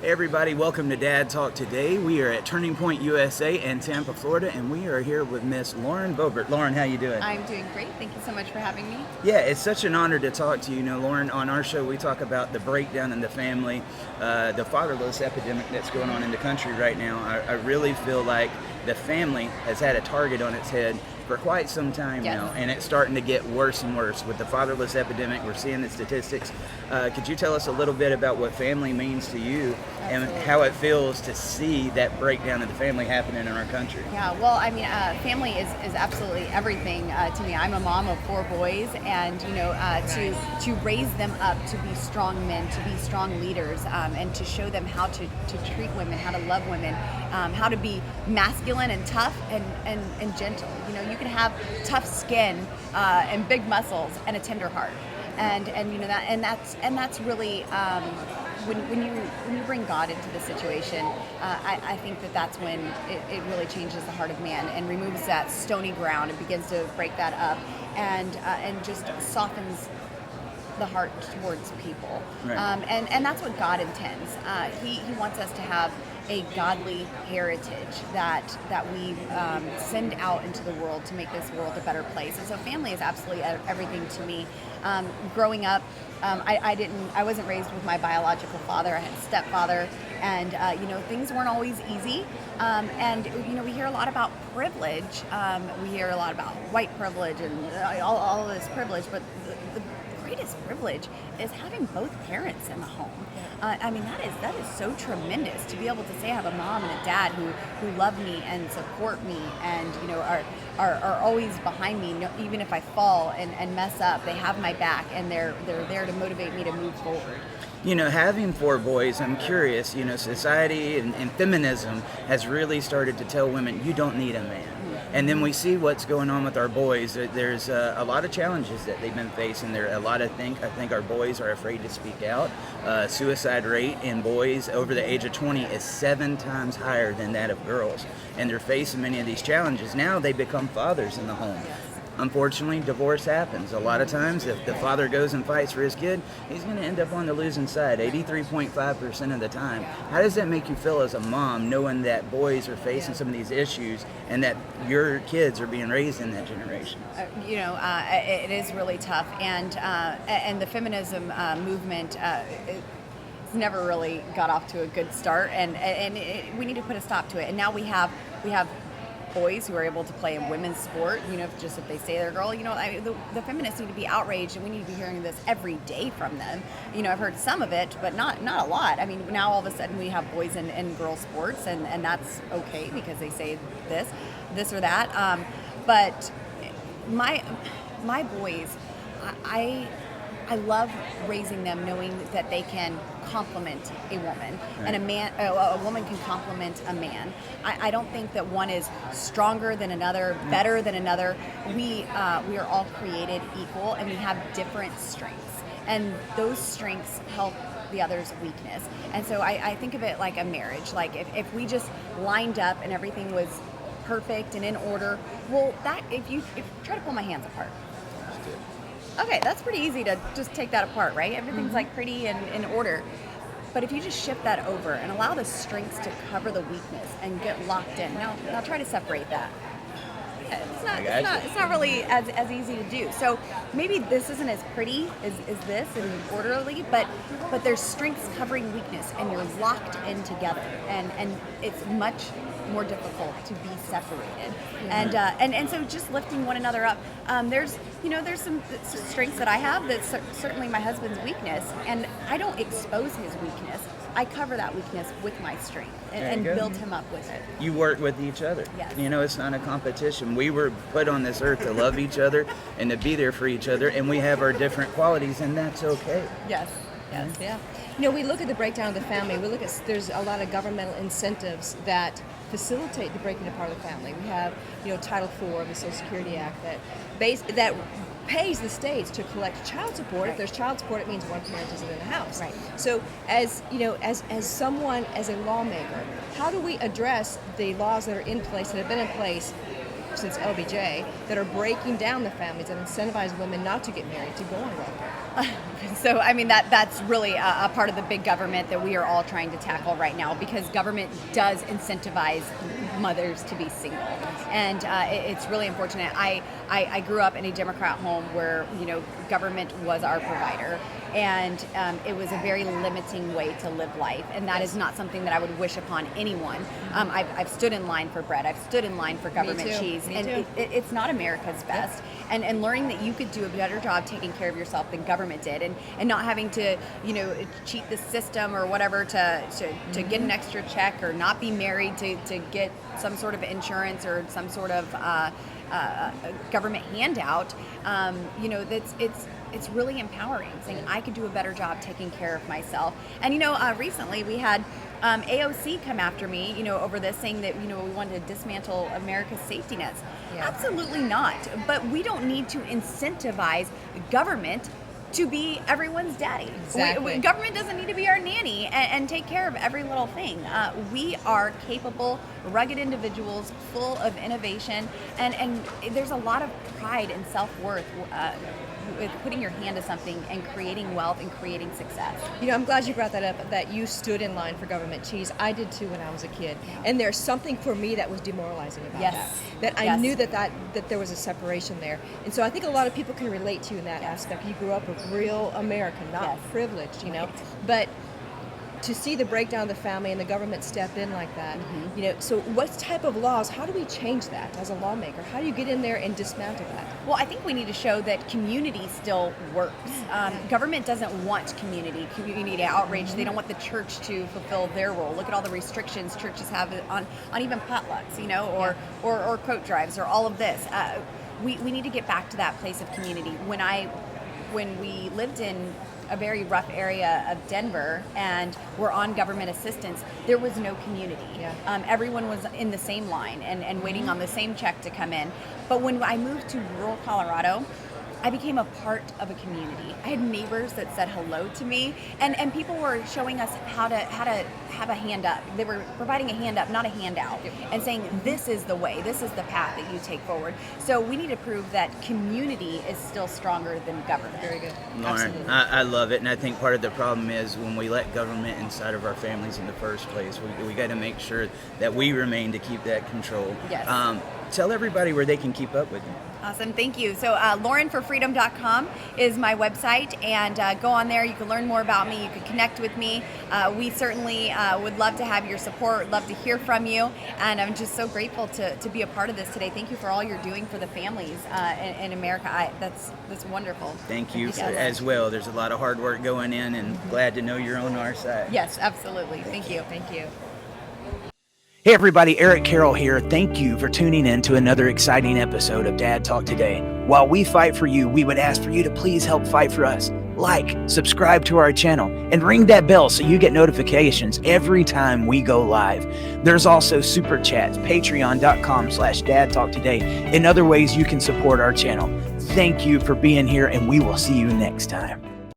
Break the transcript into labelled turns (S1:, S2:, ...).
S1: Hey everybody, welcome to Dad Talk today. We are at Turning Point USA in Tampa, Florida, and we are here with Miss Lauren Boebert. Lauren, how you doing?
S2: I'm doing great. Thank you so much for having me.
S1: Yeah, it's such an honor to talk to you. You know, Lauren, on our show we talk about the breakdown in the family, the fatherless epidemic that's going on in the country right now. I really feel like the family has had a target on its head for quite some time
S2: Yes.
S1: now, and it's starting to get worse and worse with the fatherless epidemic. We're seeing the statistics. Could you tell us a little bit about what family means to you and how it feels to see that breakdown of the family happening in our country?
S2: Yeah, well, I mean, family is absolutely everything to me. I'm a mom of 4 boys, and to raise them up to be strong men, to be strong leaders, and to show them how to treat women, how to love women, how to be masculine and tough and gentle. You know, you can have tough skin and big muscles and a tender heart, and you know that, and that's really. When you bring God into the situation, I think that's when it really changes the heart of man and removes that stony ground and begins to break that up and just softens the heart towards people.
S1: Right.
S2: And that's what God intends. He wants us to have a godly heritage that we send out into the world to make this world a better place. And so family is absolutely everything to me. Growing up, I wasn't raised with my biological father. I had a stepfather, and things weren't always easy. And we hear a lot about privilege. We hear a lot about white privilege and all of this privilege, but the greatest privilege is having both parents in the home. I mean, that is so tremendous to be able to say I have a mom and a dad who love me and support me and are always behind me, even if I fall and mess up. They have my back, and they're there to motivate me to move forward.
S1: You know, having 4 boys, I'm curious, society and feminism has really started to tell women, you don't need a man. And then we see what's going on with our boys. There's a lot of challenges that they've been facing. I think our boys are afraid to speak out. Suicide rate in boys over the age of 20 is 7 times higher than that of girls. And they're facing many of these challenges. Now they become fathers in the home. Unfortunately, divorce happens. A lot of times, if the father goes and fights for his kid, he's going to end up on the losing side 83.5% of the time. How does that make you feel as a mom, knowing that boys are facing some of these issues and that your kids are being raised in that generation?
S2: It is really tough, and the feminism movement. It's never really got off to a good start, and we need to put a stop to it. And now we have boys who are able to play in women's sport, if they say they're a girl, the feminists need to be outraged, and we need to be hearing this every day from them. I've heard some of it, but not a lot. I mean, now all of a sudden we have boys in girl sports, and that's okay because they say this or that. But my boys, I love raising them knowing that they can complement a woman,
S1: right.
S2: and a woman can complement a man. I don't think that one is stronger than another, better than another. We are all created equal, and we have different strengths, and those strengths help the other's weakness. And so I think of it like a marriage. Like if we just lined up and everything was perfect and in order, well, if you try to pull my hands apart. Okay, that's pretty easy to just take that apart, right? Everything's like pretty and in order. But if you just shift that over and allow the strengths to cover the weakness and get locked in, now try to separate that. Yeah, it's not really as easy to do. So maybe this isn't as pretty as this and orderly, but there's strengths covering weakness, and you're locked in together, and it's much more difficult to be separated. And so just lifting one another up. There's some strengths that I have that's certainly my husband's weakness, and I don't expose his weakness. I cover that weakness with my strength and build him up with it.
S1: You work with each other.
S2: Yes.
S1: It's not a competition. We were put on this earth to love each other and to be there for each other, and we have our different qualities, and that's okay.
S2: Yes.
S3: Yeah. We look at the breakdown of the family. There's a lot of governmental incentives that facilitate the breaking apart of the family. We have, Title IV of the Social Security Act that pays the states to collect child support.
S2: Right.
S3: If there's child support, it means one parent isn't in the house.
S2: Right.
S3: So as someone, as a lawmaker, how do we address the laws that are in place, that have been in place since LBJ that are breaking down the families that incentivize women not to get married, to go on welfare.
S2: So, I mean, that's really a part of the big government that we are all trying to tackle right now, because government does incentivize mothers to be single. And it's really unfortunate. I grew up in a Democrat home where, government was our provider. And it was a very limiting way to live life. And that is not something that I would wish upon anyone. I've stood in line for bread. I've stood in line for government cheese. And it's not America's best. And learning that you could do a better job taking care of yourself than government did. And not having to, cheat the system or whatever to get an extra check, or not be married to get some sort of insurance or some sort of government handout. It's really empowering, saying I could do a better job taking care of myself. And recently we had AOC come after me, over this, saying that we wanted to dismantle America's safety nets. Yeah. Absolutely not. But we don't need to incentivize government to be everyone's daddy.
S3: Exactly.
S2: Government doesn't need to be our nanny and take care of every little thing. We are capable, rugged individuals, full of innovation, and there's a lot of pride and self-worth with putting your hand to something and creating wealth and creating success.
S3: I'm glad you brought that up, that you stood in line for government cheese. I did too when I was a kid. And there's something for me that was demoralizing about that I knew that there was a separation there. And so I think a lot of people can relate to you in that aspect. You grew up a real American, not privileged, But to see the breakdown of the family and the government step in like that, so what type of laws, how do we change that as a lawmaker? How do you get in there and dismantle that?
S2: Well, I think we need to show that community still works. Government doesn't want community outreach. They don't want the church to fulfill their role. Look at all the restrictions churches have on even potlucks, or coat drives, or all of this. We need to get back to that place of community. When we lived in a very rough area of Denver and were on government assistance, there was no community. Everyone was in the same line and waiting on the same check to come in. But when I moved to rural Colorado, I became a part of a community. I had neighbors that said hello to me, and people were showing us how to have a hand up. They were providing a hand up, not a handout, and saying, this is the way, this is the path that you take forward. So we need to prove that community is still stronger than government.
S3: Very good.
S1: Lauren, I love it, and I think part of the problem is when we let government inside of our families in the first place, we got to make sure that we remain to keep that control.
S2: Yes.
S1: Tell everybody where they can keep up with you.
S2: Awesome, thank you. So LaurenForFreedom.com is my website, and go on there. You can learn more about me. You can connect with me. We certainly would love to have your support, love to hear from you, and I'm just so grateful to be a part of this today. Thank you for all you're doing for the families in America. That's wonderful.
S1: Thank you as well. There's a lot of hard work going in, and glad to know you're on our side.
S2: Yes, absolutely. Thank you.
S3: Thank you.
S1: Hey everybody, Eric Carroll here. Thank you for tuning in to another exciting episode of Dad Talk Today. While we fight for you, we would ask for you to please help fight for us. Like, subscribe to our channel, and ring that bell so you get notifications every time we go live. There's also super chats, patreon.com/dadtalktoday, and other ways you can support our channel. Thank you for being here, and we will see you next time.